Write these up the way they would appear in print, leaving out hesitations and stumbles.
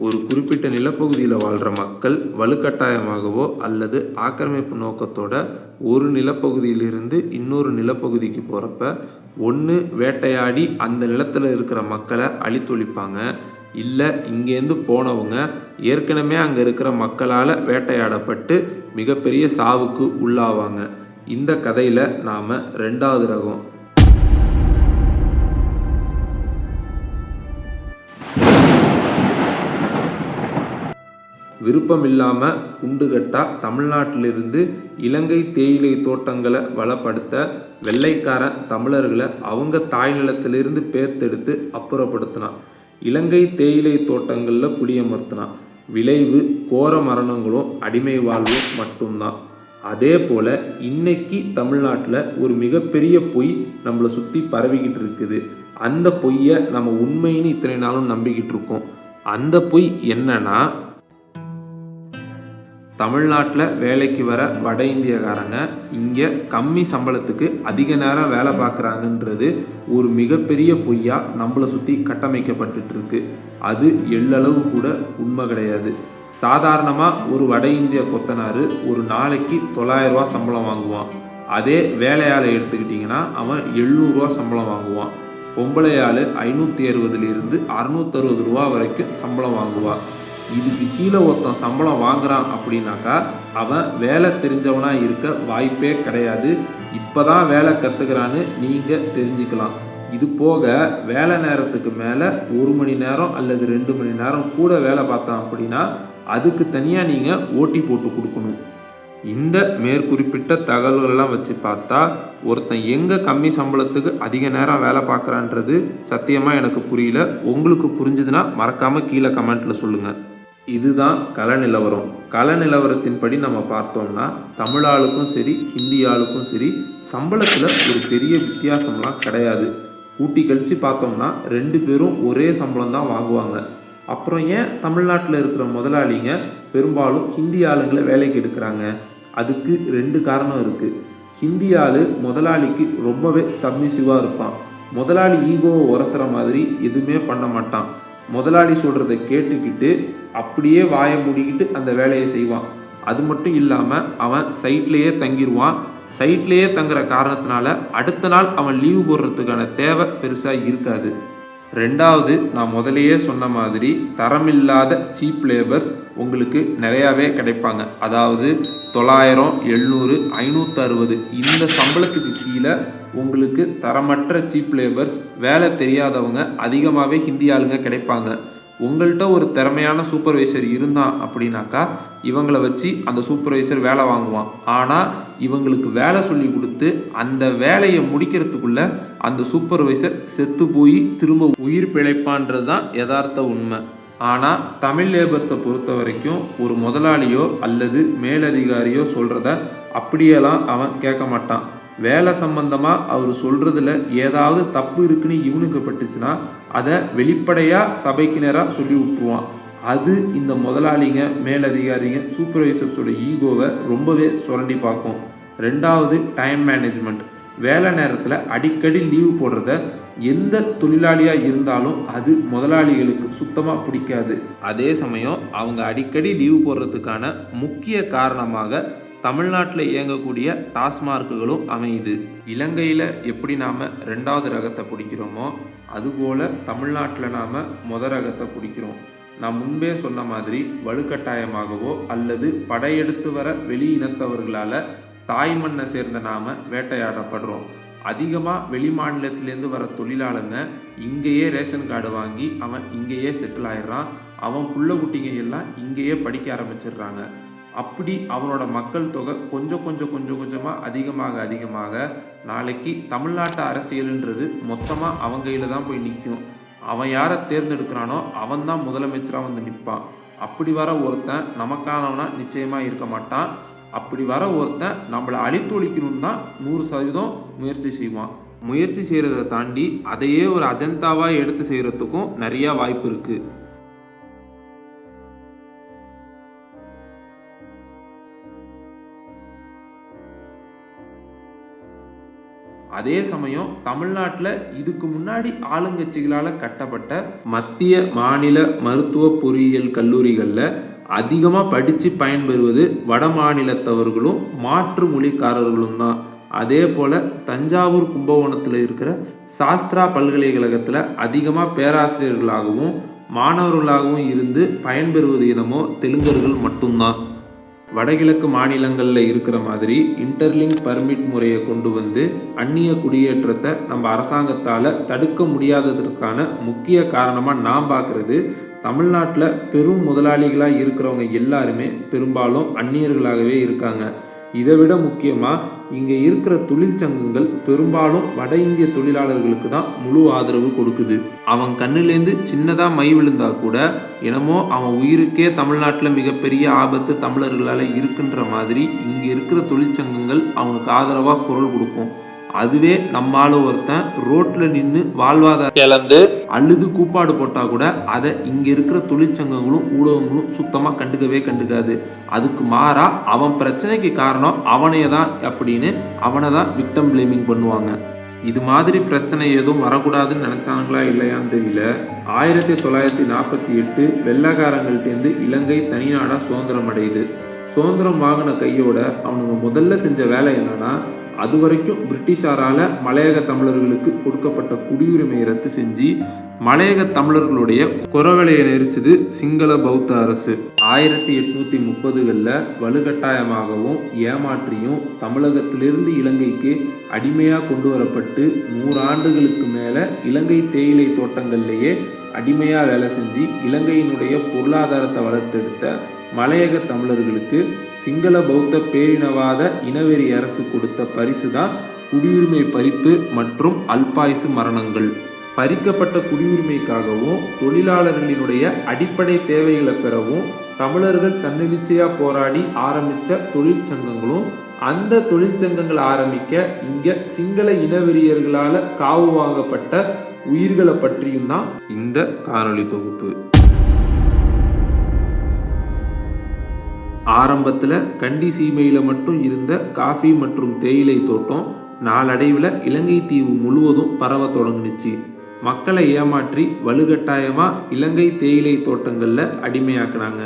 ஒரு குறிப்பிட்ட நிலப்பகுதியில் வாழ்கிற மக்கள் வலுக்கட்டாயமாகவோ அல்லது ஆக்கிரமிப்பு நோக்கத்தோட ஒரு நிலப்பகுதியிலிருந்து இன்னொரு நிலப்பகுதிக்கு போகிறப்ப ஒன்று வேட்டையாடி அந்த நிலத்தில் இருக்கிற மக்களை அழித்தொழிப்பாங்க, இல்லை இங்கேருந்து போனவங்க ஏற்கனவே அங்கே இருக்கிற மக்களால் வேட்டையாடப்பட்டு மிகப்பெரிய சாவுக்கு உள்ளாவாங்க. இந்த கதையில் நாம் ரெண்டாவது ரகம். விருப்பமில்லாமல் குண்டுகட்டா தமிழ்நாட்டிலிருந்து இலங்கை தேயிலை தோட்டங்களை வளப்படுத்த வெள்ளைக்காரன் தமிழர்களை அவங்க தாய் நிலத்திலிருந்து பேர்த்தெடுத்து அப்புறப்படுத்தினான். இலங்கை தேயிலை தோட்டங்களில் குடியமர்த்தினான். விளைவு கோர மரணங்களும் அடிமை வாழ்வும் மட்டும்தான். அதே போல் இன்னைக்கு தமிழ்நாட்டில் ஒரு மிகப்பெரிய பொய் நம்மளை சுற்றி பரவிக்கிட்டு இருக்குது. அந்த பொய்யை நம்ம உண்மைன்னு இத்தனை நாளும் நம்பிக்கிட்டு இருக்கோம். அந்த பொய் என்னன்னா, தமிழ்நாட்டில் வேலைக்கு வர வட இந்தியக்காரங்க இங்கே கம்மி சம்பளத்துக்கு அதிக நேரம் வேலை பார்க்குறாங்கன்றது ஒரு மிகப்பெரிய பொய்யா நம்மளை சுற்றி கட்டமைக்கப்பட்டு இருக்கு. அது எள்ளளவு கூட உண்மை கிடையாது. சாதாரணமாக ஒரு வட இந்திய கொத்தனார் ஒரு நாளைக்கு 900 ரூபா சம்பளம் வாங்குவான். அதே வேலையாளை எடுத்துக்கிட்டிங்கன்னா அவன் 700 ரூபா சம்பளம் வாங்குவான். பொம்பளையாள் 560 660 ரூபா வரைக்கும் சம்பளம் வாங்குவான். இதுக்கு கீழே ஒருத்தன் சம்பளம் வாங்குறான் அப்படின்னாக்கா அவன் வேலை தெரிஞ்சவனாக இருக்க வாய்ப்பே கிடையாது. இப்போ தான் வேலை கற்றுக்கிறான்னு நீங்கள் தெரிஞ்சுக்கலாம். இது போக வேலை நேரத்துக்கு மேலே 1 மணி நேரம் அல்லது 2 மணி நேரம் கூட வேலை பார்த்தான் அப்படின்னா அதுக்கு தனியாக நீங்கள் ஓட்டி போட்டு கொடுக்கணும். இந்த மேற்குறிப்பிட்ட தகவல்கள்லாம் வச்சு பார்த்தா ஒருத்தன் எங்கே கம்மி சம்பளத்துக்கு அதிக நேரம் வேலை பார்க்குறான்றது சத்தியமாக எனக்கு புரியல. உங்களுக்கு புரிஞ்சுதுன்னா மறக்காமல் கீழே கமெண்ட்டில் சொல்லுங்கள். இதுதான் கள நிலவரம். கள நிலவரத்தின்படி நம்ம பார்த்தோம்னா தமிழ் ஆளுக்கும் சரி ஹிந்தி ஆளுக்கும் சரி சம்பளத்தில் ஒரு பெரிய வித்தியாசம்லாம் கிடையாது. கூட்டி கழித்து பார்த்தோம்னா 2 பேரும் ஒரே சம்பளம் தான் வாங்குவாங்க. அப்புறம் ஏன் தமிழ்நாட்டில் இருக்கிற முதலாளிங்க பெரும்பாலும் ஹிந்தி ஆளுங்களை வேலைக்கு எடுக்கிறாங்க? அதுக்கு 2 காரணம் இருக்குது. ஹிந்தி ஆள் முதலாளிக்கு ரொம்பவே சப்மிசிவாக இருப்பான். முதலாளி ஈகோவை உரசுற மாதிரி எதுவுமே பண்ண மாட்டான். முதலாளி சொல்கிறத கேட்டுக்கிட்டு அப்படியே வாயை மூடிக்கிட்டு அந்த வேலையை செய்வான். அது மட்டும் இல்லாமல் அவன் சைட்லேயே தங்கிடுவான். சைட்லேயே தங்குற காரணத்தினால அடுத்த நாள் அவன் லீவு போடுறதுக்கான தேவை பெருசாக இருக்காது. ரெண்டாவது, நான் முதலையே சொன்ன மாதிரி தரமில்லாத சீப் லேபர்ஸ் உங்களுக்கு நிறையாவே கிடைப்பாங்க. அதாவது 900, 700, 560 இந்த சம்பளத்துக்கு கீழே உங்களுக்கு தரமற்ற சீப் லேபர்ஸ் வேலை தெரியாதவங்க அதிகமாகவே ஹிந்தி ஆளுங்க கிடைப்பாங்க. உங்கள்கிட்ட ஒரு திறமையான சூப்பர்வைசர் இருந்தான் அப்படின்னாக்கா இவங்களை வச்சு அந்த சூப்பர்வைசர் வேலை வாங்குவான். ஆனால் இவங்களுக்கு வேலை சொல்லி கொடுத்து அந்த வேலையை முடிக்கிறதுக்குள்ள அந்த சூப்பர்வைசர் செத்து போய் திரும்ப உயிர் பிழைப்பான்றது தான் யதார்த்த உண்மை. ஆனால் தமிழ் லேபர்ஸை பொறுத்த வரைக்கும் ஒரு முதலாளியோ அல்லது மேலதிகாரியோ சொல்கிறத அப்படியெல்லாம் அவன் கேட்க மாட்டான். வேலை சம்பந்தமாக அவர் சொல்கிறதுல ஏதாவது தப்பு இருக்குன்னு இவனுக்கு பட்டுச்சுன்னா அதை வெளிப்படையாக சபைக்கு நேராக சொல்லி விட்டுருவான். அது இந்த முதலாளிங்க மேலதிகாரிங்க சூப்பர்வைசர்ஸோட ஈகோவை ரொம்பவே சுரண்டி பார்க்கும். ரெண்டாவது, டைம் மேனேஜ்மெண்ட். வேலை நேரத்தில் அடிக்கடி லீவு போடுறத எந்த தொழிலாளியாக இருந்தாலும் அது முதலாளிகளுக்கு சுத்தமாக பிடிக்காது. அதே சமயம் அவங்க அடிக்கடி லீவு போடுறதுக்கான முக்கிய காரணமாக தமிழ்நாட்டில் இயங்கக்கூடிய டாஸ்மார்க்குகளும் அமையுது. இலங்கையில் எப்படி நாம் 2வது ரகத்தை பிடிக்கிறோமோ அதுபோல் தமிழ்நாட்டில் நாம் ரகத்தை பிடிக்கிறோம். நான் முன்பே சொன்ன மாதிரி வலுக்கட்டாயமாகவோ அல்லது படையெடுத்து வர வெளி இனத்தவர்களால் தாய் மண்ணை சேர்ந்த நாம் வேட்டையாடப்படுறோம். அதிகமாக வெளி மாநிலத்திலேருந்து வர தொழிலாளங்க இங்கேயே ரேஷன் கார்டு வாங்கி அவன் இங்கேயே செட்டில் ஆயிடுறான். அவன் புள்ள குட்டிங்க எல்லாம் இங்கேயே படிக்க ஆரம்பிச்சிடுறாங்க. அப்படி அவனோட மக்கள் தொகை கொஞ்சம் கொஞ்சமாக அதிகமாக நாளைக்கு நாட்டு அரசியல்ன்றது மொத்தமாக அவன் கையில் தான் போய் நிற்கும். அவன் யாரை தேர்ந்தெடுக்கிறானோ அவன் தான் முதலமைச்சராக வந்து நிற்பான். அப்படி வர ஒருத்தன் நமக்கானவனா நிச்சயமாக இருக்க மாட்டான். அப்படி வர ஒருத்தன் நம்மளை அழித்தொழிக்கணும்னு தான் 100% முயற்சி செய்வான். முயற்சி செய்கிறத தாண்டி அதையே ஒரு அஜெண்டாவாக எடுத்து செய்கிறதுக்கும் நிறையா வாய்ப்பு இருக்குது. அதே சமயம் தமிழ்நாட்டில் இதுக்கு முன்னாடி ஆளுங்கட்சிகளால் கட்டப்பட்ட மத்திய மாநில மருத்துவ பொறியியல் கல்லூரிகளில் அதிகமாக படித்து பயன்பெறுவது வட மாநிலத்தவர்களும் மாற்று மொழிக்காரர்களும் தான். அதே போல் தஞ்சாவூர் கும்பகோணத்தில் இருக்கிற சாஸ்திரா பல்கலைக்கழகத்தில் அதிகமாக பேராசிரியர்களாகவும் மாணவர்களாகவும் இருந்து பயன்பெறுவது என்னமோ தெலுங்கர்கள் மட்டும்தான். வடகிழக்கு மாநிலங்களில் இருக்கிற மாதிரி இன்டர்லிங்க் பர்மிட் முறையை கொண்டு வந்து அந்நிய குடியேற்றத்தை நம்ம அரசாங்கத்தால் தடுக்க முடியாததற்கான முக்கிய காரணமாக நான் பார்க்குறது, தமிழ்நாட்டில் பெரும் முதலாளிகளாக இருக்கிறவங்க எல்லாருமே பெரும்பாலும் அந்நியர்களாகவே இருக்காங்க. இதை விட முக்கியமாக இங்கே இருக்கிற தொழிற்சங்கங்கள் பெரும்பாலும் வட இந்திய தொழிலாளர்களுக்கு தான் முழு ஆதரவு கொடுக்குது. அவன் கண்ணுலேருந்து சின்னதாக மை விழுந்தா கூட என்னமோ அவன் உயிருக்கே தமிழ்நாட்டில் மிகப்பெரிய ஆபத்து தமிழர்களால் இருக்குன்ற மாதிரி இங்கே இருக்கிற தொழிற்சங்கங்கள் அவனுக்கு ஆதரவாக குரல் கொடுக்கும். அதுவே நம்மால ஒருத்தன் ரோட்டில் நின்று வாழ்வாதாரம் இழந்து அழுது கூப்பாடு போட்டால் கூட அதை இங்கே இருக்கிற தொழிற்சங்கங்களும் ஊடகங்களும் சுத்தமாக கண்டுக்காது. அதுக்கு மாறா அவன் பிரச்சனைக்கு காரணம் அவனையே தான் அப்படின்னு அவனை தான் விக்டம் பிளேமிங் பண்ணுவாங்க. இது மாதிரி பிரச்சனை எதுவும் வரக்கூடாதுன்னு நினச்சானுங்களா இல்லையான்னு தெரியல. 1948 வெள்ளைக்காரங்கள்டேருந்து இலங்கை தனிநாடாக சுதந்திரம் அடையுது. சுதந்திரம் வாங்கின கையோட அவனுங்க முதல்ல செஞ்ச வேலை என்னன்னா, அது வரைக்கும் பிரிட்டிஷாரால் மலையக தமிழர்களுக்கு கொடுக்கப்பட்ட குடியுரிமையை ரத்து செஞ்சு மலையக தமிழர்களுடைய குறவலையை நெரிச்சது சிங்கள பௌத்த அரசு. 1830களில் வலுக்கட்டாயமாகவும் ஏமாற்றியும் தமிழகத்திலிருந்து இலங்கைக்கு அடிமையாக கொண்டு வரப்பட்டு 100 ஆண்டுகளுக்கு மேலே இலங்கை தேயிலை தோட்டங்கள்லேயே அடிமையாக வேலை செஞ்சு இலங்கையினுடைய பொருளாதாரத்தை வளர்த்தெடுத்த மலையக தமிழர்களுக்கு சிங்கள பௌத்த பேரினவாத இனவெறி அரசு கொடுத்த பரிசு தான் குடியுரிமை பறிப்பு மற்றும் அல்பாயுசு மரணங்கள். பறிக்கப்பட்ட குடியுரிமைக்காகவும் தொழிலாளர்களினுடைய அடிப்படை தேவைகளை பெறவும் தமிழர்கள் தன்னெழுச்சியாக போராடி ஆரம்பித்த தொழிற்சங்கங்களும் அந்த தொழிற்சங்கங்கள் ஆரம்பிக்க இங்கே சிங்கள இனவெறியர்களால் காவு வாங்கப்பட்ட உயிர்களை பற்றியும் தான் இந்த காணொளி தொகுப்பு. ஆரம்பத்தில் கண்டி சீமையில் மட்டும் இருந்த காஃபி மற்றும் தேயிலை தோட்டம் நாளடைவில் இலங்கை தீவு முழுவதும் பரவ தொடங்குனுச்சு. மக்களை ஏமாற்றி வலுக்கட்டாயமாக இலங்கை தேயிலை தோட்டங்களில் அடிமையாக்குனாங்க.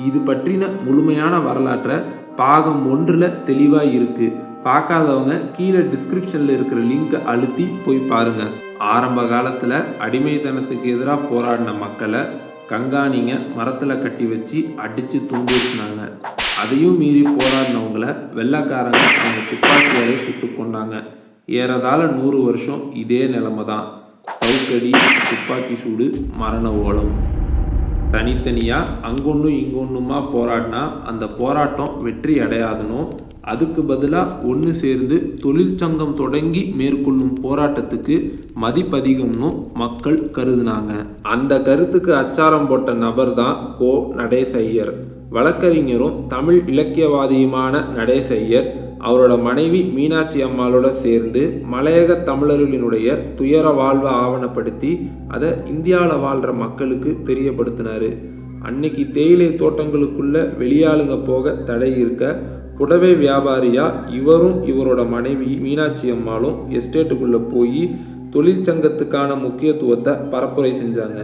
இது பற்றின முழுமையான வரலாற்றை பாகம் 1 தெளிவாக இருக்குது. பார்க்காதவங்க கீழே டிஸ்கிரிப்ஷனில் இருக்கிற லிங்கை அழுத்தி போய் பாருங்கள். ஆரம்ப காலத்தில் அடிமைத்தனத்துக்கு எதிராக போராடின மக்களை கங்காணிங்க மரத்தில் கட்டி வச்சு அடித்து துண்டிருந்தாங்க. அதையும் மீறி போராடினவங்கள வெள்ளைக்காரங்க அவங்க துப்பாக்கியாலே சுட்டு கொண்டாங்க. ஏறதாழ 100 வருஷம் இதே நிலைமை தான். சவுக்கடி, துப்பாக்கி சூடு, மரண ஓலம். தனித்தனியாக அங்கொன்றும் இங்கொன்றுமா போராடினா அந்த போராட்டம் வெற்றி அடையாதுன்னு அதுக்கு பதிலாக ஒன்று சேர்ந்து தொழிற்சங்கம் தொடங்கி மேற்கொள்ளும் போராட்டத்துக்கு மதிப்பதிகம்னு மக்கள் கருதுனாங்க. அந்த கருத்துக்கு அச்சாரம் போட்ட நபர் தான் கோ. நடேச ஐயர். வழக்கறிஞரும் தமிழ் இலக்கியவாதியுமான நடேச ஐயர் அவரோட மனைவி மீனாட்சி அம்மாளோட சேர்ந்து மலையக தமிழர்களினுடைய துயர வாழ்வை ஆவணப்படுத்தி அதை இந்தியாவில் வாழ்கிற மக்களுக்கு தெரியப்படுத்தினார். அன்னைக்கு தேயிலை தோட்டங்களுக்குள்ள வெளியாளுங்க போக தடை இருக்க புடவை வியாபாரியா இவரும் இவரோட மனைவி மீனாட்சி அம்மாளும் எஸ்டேட்டுக்குள்ளே போய் தொழிற்சங்கத்துக்கான முக்கியத்துவத்தை பரப்புரை செஞ்சாங்க.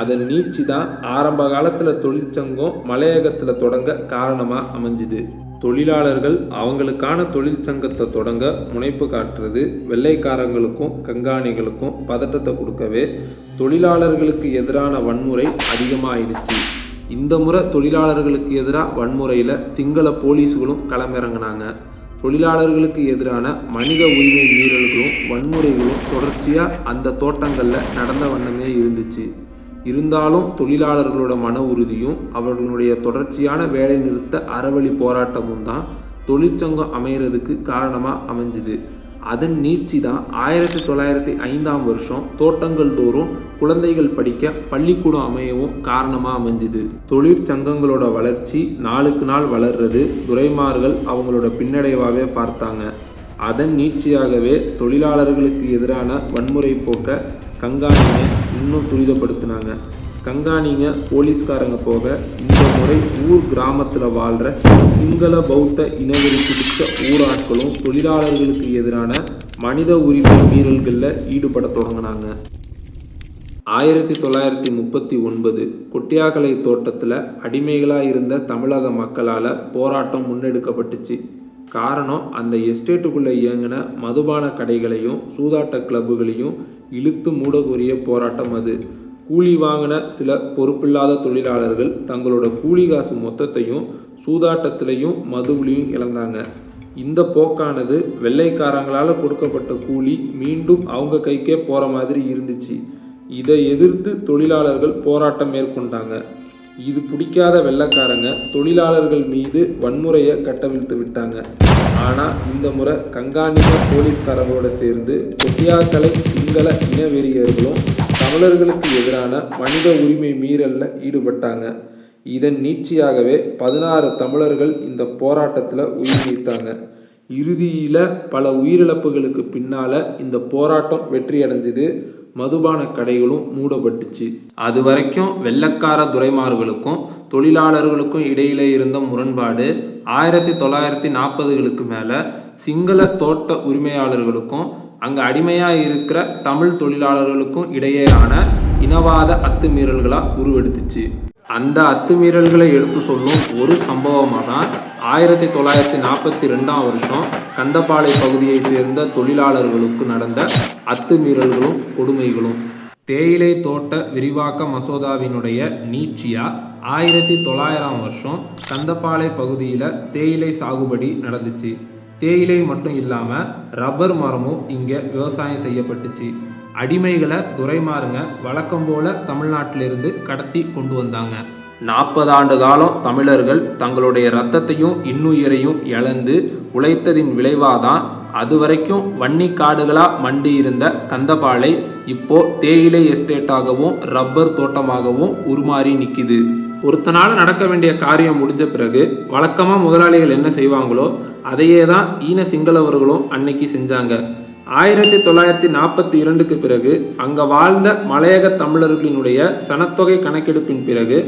அதன் நீட்சி தான் ஆரம்ப காலத்தில் தொழிற்சங்கம் மலையகத்தில் தொடங்க காரணமாக அமைஞ்சுது. தொழிலாளர்கள் அவங்களுக்கான தொழிற்சங்கத்தை தொடங்க முனைப்பு காட்டுறது வெள்ளைக்காரங்களுக்கும் கங்காணிகளுக்கும் பதட்டத்தை கொடுக்கவே தொழிலாளர்களுக்கு எதிரான வன்முறை அதிகமாகிடுச்சு. இந்த முறை தொழிலாளர்களுக்கு எதிராக வன்முறையில் சிங்கள போலீஸுகளும் களமிறங்கினாங்க. தொழிலாளர்களுக்கு எதிரான மனித உரிமை மீறல்களும் வன்முறைகளும் தொடர்ச்சியாக அந்த தோட்டங்களில் நடந்த வண்ணமே இருந்துச்சு. இருந்தாலும் தொழிலாளர்களோட மன உறுதியும் அவர்களுடைய தொடர்ச்சியான வேலை நிறுத்த அறவழி போராட்டமும் தான் தொழிற்சங்கம் அமைகிறதுக்கு காரணமாக அமைஞ்சுது. அதன் நீட்சி தான் 1905ஆம் வருஷம் தோட்டங்கள் தோறும் குழந்தைகள் படிக்க பள்ளிக்கூடம் அமையவும் காரணமாக அமைஞ்சுது. தொழிற்சங்கங்களோட வளர்ச்சி நாளுக்கு நாள் வளர்றது துரைமார்கள் அவங்களோட பின்னடைவாகவே பார்த்தாங்க. அதன் நீட்சியாகவே தொழிலாளர்களுக்கு எதிரான வன்முறை போக்க கங்காணியை இன்னும் துரிதப்படுத்தினாங்க. கங்காணிங்க போலீஸ்காரங்க போக இந்த முறை ஊர் கிராமத்தில் வாழ்கிற சிங்கள பௌத்த இனவெறி பிடித்த ஊராட்களும் தொழிலாளர்களுக்கு எதிரான மனித உரிமை மீறல்களில் ஈடுபட தொடங்கினாங்க. 1939 கொட்டியாக்கலை தோட்டத்தில் அடிமைகளாக இருந்த தமிழக மக்களால் போராட்டம் முன்னெடுக்கப்பட்டுச்சு. காரணம், அந்த எஸ்டேட்டுக்குள்ளே இயங்கின மதுபான கடைகளையும் சூதாட்ட கிளப்புகளையும் இழுத்து மூடக்கூடிய போராட்டம் அது. கூலி வாங்கின சில பொறுப்பில்லாத தொழிலாளர்கள் தங்களோட கூலி காசு மொத்தத்தையும் சூதாட்டத்திலையும் மதுவிலையும் இழந்தாங்க. இந்த போக்கானது வெள்ளைக்காரங்களால் கொடுக்கப்பட்ட கூலி மீண்டும் அவங்க கைக்கே போகிற மாதிரி இருந்துச்சு. இதை எதிர்த்து தொழிலாளர்கள் போராட்டம் மேற்கொண்டாங்க. இது பிடிக்காத வெள்ளைக்காரங்க தொழிலாளர்கள் மீது வன்முறையை கட்டவிழ்த்து விட்டாங்க. ஆனால் இந்த முறை கங்காணிக போலீஸ்காரங்களோட சேர்ந்து கொட்டியாக்கலை சிங்கள இனவெறியர்களும் தமிழர்களுக்கு எதிரான மனித உரிமை மீறலில் ஈடுபட்டாங்க. இதன் நீட்சியாகவே 16 தமிழர்கள் இந்த போராட்டத்தில் உயிர் நீத்தாங்க. இறுதியில் பல உயிரிழப்புகளுக்கு பின்னால் இந்த போராட்டம் வெற்றி அடைஞ்சுது. மதுபான கடைகளும் மூடப்பட்டுச்சு. அது வரைக்கும் வெள்ளக்கார துரைமார்களுக்கும் தொழிலாளர்களுக்கும் இடையிலே இருந்த முரண்பாடு 1940களுக்கு மேலே சிங்கள தோட்ட உரிமையாளர்களுக்கும் அங்கே அடிமையாக இருக்கிற தமிழ் தொழிலாளர்களுக்கும் இடையேயான இனவாத அத்துமீறல்களாக உருவெடுத்துச்சு. அந்த அத்துமீறல்களை எடுத்து சொல்லும் ஒரு சம்பவமாக தான் 1942ஆம் வருஷம் கந்தப்பாளை பகுதியை சேர்ந்த தொழிலாளர்களுக்கு நடந்த அத்துமீறல்களும் கொடுமைகளும். தேயிலை தோட்ட விரிவாக்க மசோதாவினுடைய நீட்சியா 1900ஆம் வருஷம் கந்தப்பாளை பகுதியில் தேயிலை சாகுபடி நடந்துச்சு. தேயிலை மட்டும் இல்லாமல் ரப்பர் மரமும் இங்கே விவசாயம் செய்யப்பட்டுச்சு. அடிமைகளை துரைமாருங்க வழக்கம் போல தமிழ்நாட்டிலிருந்து கடத்தி கொண்டு வந்தாங்க. 40 ஆண்டு காலம் தமிழர்கள் தங்களுடைய இரத்தத்தையும் இன்னுயிரையும் இழந்து உழைத்ததின் விளைவாதான் அது வரைக்கும் வன்னி காடுகளாக மண்டி இருந்த கந்தப்பாளை இப்போ தேயிலை எஸ்டேட்டாகவும் ரப்பர் தோட்டமாகவும் உருமாறி நிற்கிது. ஒருத்தனால நடக்க வேண்டிய காரியம் முடிஞ்ச பிறகு வழக்கமாக முதலாளிகள் என்ன செய்வாங்களோ அதையே தான் ஈன சிங்களவர்களும் அன்னைக்கு செஞ்சாங்க. 1942க்கு பிறகு அங்கே வாழ்ந்த மலையக தமிழர்களினுடைய சனத்தொகை கணக்கெடுப்பின் பிறகு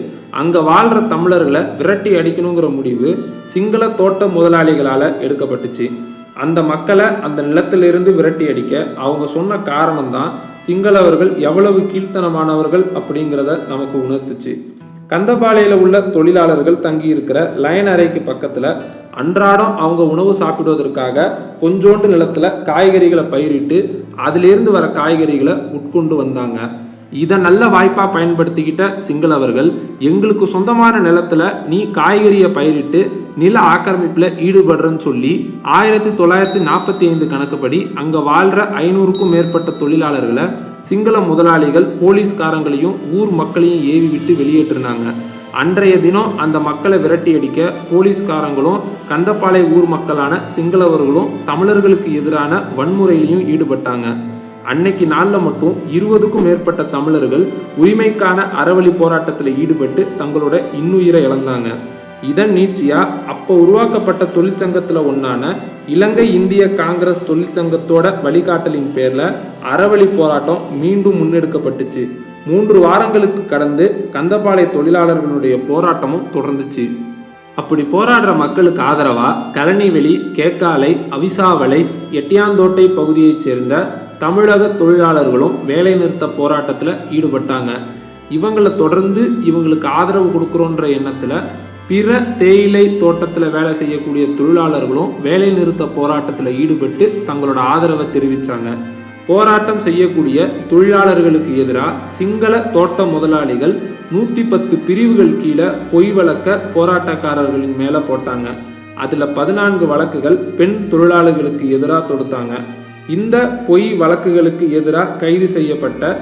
அங்கே வாழ்கிற தமிழர்களை விரட்டி அடிக்கணுங்கிற முடிவு சிங்கள தோட்ட முதலாளிகளால் எடுக்கப்பட்டுச்சு. அந்த மக்களை அந்த நிலத்திலிருந்து விரட்டி அடிக்க அவங்க சொன்ன காரணம்தான் சிங்களவர்கள் எவ்வளவு கீழ்த்தனமானவர்கள் அப்படிங்கிறத நமக்கு உணர்த்துச்சு. கந்தப்பாளையில் உள்ள தொழிலாளர்கள் தங்கி இருக்கிற லைன் அறைக்கு பக்கத்தில் அன்றாடம் அவங்க உணவு சாப்பிடுவதற்காக கொஞ்சோண்டு நிலத்துல காய்கறிகளை பயிரிட்டு அதிலிருந்து வர காய்கறிகளை உட்கொண்டு வந்தாங்க. இதை நல்ல வாய்ப்பா பயன்படுத்திக்கிட்ட சிங்களவர்கள் எங்களுக்கு சொந்தமான நிலத்துல நீ காய்கறியை பயிரிட்டு நில ஆக்கிரமிப்புல ஈடுபடுறன்னு சொல்லி 1945 கணக்குப்படி அங்க வாழ்ற 500க்கும் மேற்பட்ட தொழிலாளர்களை சிங்கள முதலாளிகள் போலீஸ்காரங்களையும் ஊர் மக்களையும் ஏவி விட்டு வெளியேற்றினாங்க. அன்றைய தினம் அந்த மக்களை விரட்டி அடிக்க போலீஸ்காரங்களும் கந்தப்பாளை ஊர் மக்களான சிங்களவர்களும் தமிழர்களுக்கு எதிரான வன்முறையிலையும் ஈடுபட்டாங்க. அன்னைக்கு நாளில் மட்டும் 20க்கும் மேற்பட்ட தமிழர்கள் உரிமைக்கான அறவழி போராட்டத்தில் ஈடுபட்டு தங்களோட இன்னுயிரை இழந்தாங்க. இதன் நீட்சியா அப்போ உருவாக்கப்பட்ட தொழிற்சங்கத்தில் ஒன்றான இலங்கை இந்திய காங்கிரஸ் தொழிற்சங்கத்தோட வழிகாட்டலின் பேரில் அறவழி போராட்டம் மீண்டும் முன்னெடுக்கப்பட்டுச்சு. 3 வாரங்களுக்கு கடந்து கந்தப்பாளை தொழிலாளர்களுடைய போராட்டமும் தொடர்ந்துச்சு. அப்படி போராடுற மக்களுக்கு ஆதரவா கழனிவெளி, கேக்காலை, அவிசாவளை, எட்டியாந்தோட்டை பகுதியைச் சேர்ந்த தமிழக தொழிலாளர்களும் வேலை நிறுத்த போராட்டத்தில் ஈடுபட்டாங்க. இவங்களை தொடர்ந்து இவங்களுக்கு ஆதரவு கொடுக்குறோன்ற எண்ணத்தில் பிற தேயிலை தோட்டத்தில் வேலை செய்யக்கூடிய தொழிலாளர்களும் வேலை நிறுத்த போராட்டத்தில் ஈடுபட்டு தங்களோட ஆதரவை தெரிவித்தாங்க. போராட்டம் செய்யக்கூடிய தொழிலாளர்களுக்கு எதிராக சிங்கள தோட்ட முதலாளிகள் 110 பிரிவுகள் கீழே பொய் வழக்க போராட்டக்காரர்களின் மேலே போட்டாங்க. அதில் 14 வழக்குகள் பெண் தொழிலாளர்களுக்கு எதிராக தொடுத்தாங்க. இந்த பொய் வழக்குகளுக்கு எதிராக கைது செய்யப்பட்ட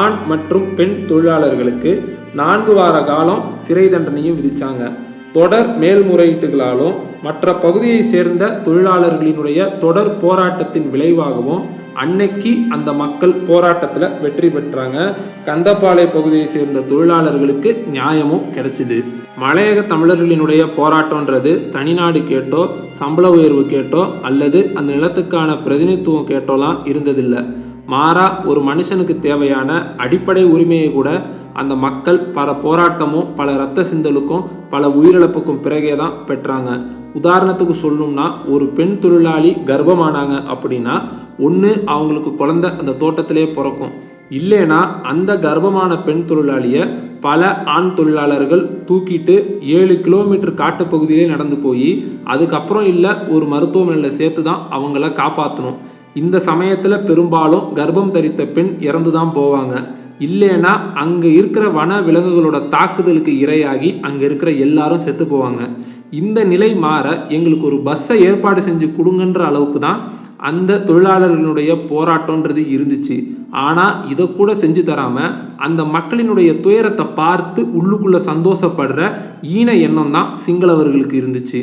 ஆண் மற்றும் பெண் தொழிலாளர்களுக்கு 4 வார காலம் சிறை தண்டனையும் விதித்தாங்க. தொடர் மேல்முறையீட்டுகளாலும் மற்ற பகுதியை சேர்ந்த தொழிலாளர்களினுடைய தொடர் போராட்டத்தின் விளைவாகவும் அன்னைக்கு அந்த மக்கள் போராட்டத்தில் வெற்றி பெற்றாங்க. கந்தப்பாளை பகுதியை சேர்ந்த தொழிலாளர்களுக்கு நியாயமும் கிடைச்சிது. மலையக தமிழர்களினுடைய போராட்டம்ன்றது தனிநாடு கேட்டோ, சம்பள உயர்வு கேட்டோ அல்லது அந்த நிலத்துக்கான பிரதிநிதித்துவம் கேட்டோலாம் இருந்ததில்லை. மாறா ஒரு மனுஷனுக்கு தேவையான அடிப்படை உரிமையை கூட அந்த மக்கள் பல போராட்டமும் பல இரத்த சிந்தலுக்கும் பல உயிரிழப்புக்கும் பிறகே தான் பெற்றாங்க. உதாரணத்துக்கு சொல்லணும்னா, ஒரு பெண் தொழிலாளி கர்ப்பமானாங்க அப்படின்னா ஒன்று அவங்களுக்கு குழந்தை அந்த தோட்டத்திலே பிறக்கும், இல்லைன்னா அந்த கர்ப்பமான பெண் தொழிலாளியை பல ஆண் தொழிலாளர்கள் தூக்கிட்டு 7 கிலோமீட்டர் காட்டுப்பகுதியிலே நடந்து போய் அதுக்கப்புறம் இல்லை ஒரு மருத்துவமனையில் சேர்த்து தான் அவங்கள காப்பாற்றணும். இந்த சமயத்தில் பெரும்பாலும் கர்ப்பம் தரித்த பெண் இறந்து தான் போவாங்க. இல்லைன்னா அங்கே இருக்கிற வன விலங்குகளோட தாக்குதலுக்கு இரையாகி அங்கே இருக்கிற எல்லாரும் செத்து போவாங்க. இந்த நிலை மாற எங்களுக்கு ஒரு பஸ்ஸை ஏற்பாடு செஞ்சு கொடுங்கன்ற அளவுக்கு தான் அந்த தொழிலாளர்களுடைய போராட்டம்ன்றது இருந்துச்சு. ஆனால் இதை கூட செஞ்சு தராமல் அந்த மக்களினுடைய துயரத்தை பார்த்து உள்ளுக்குள்ளே சந்தோஷப்படுற ஈன எண்ணம் தான் சிங்களவர்களுக்கு இருந்துச்சு.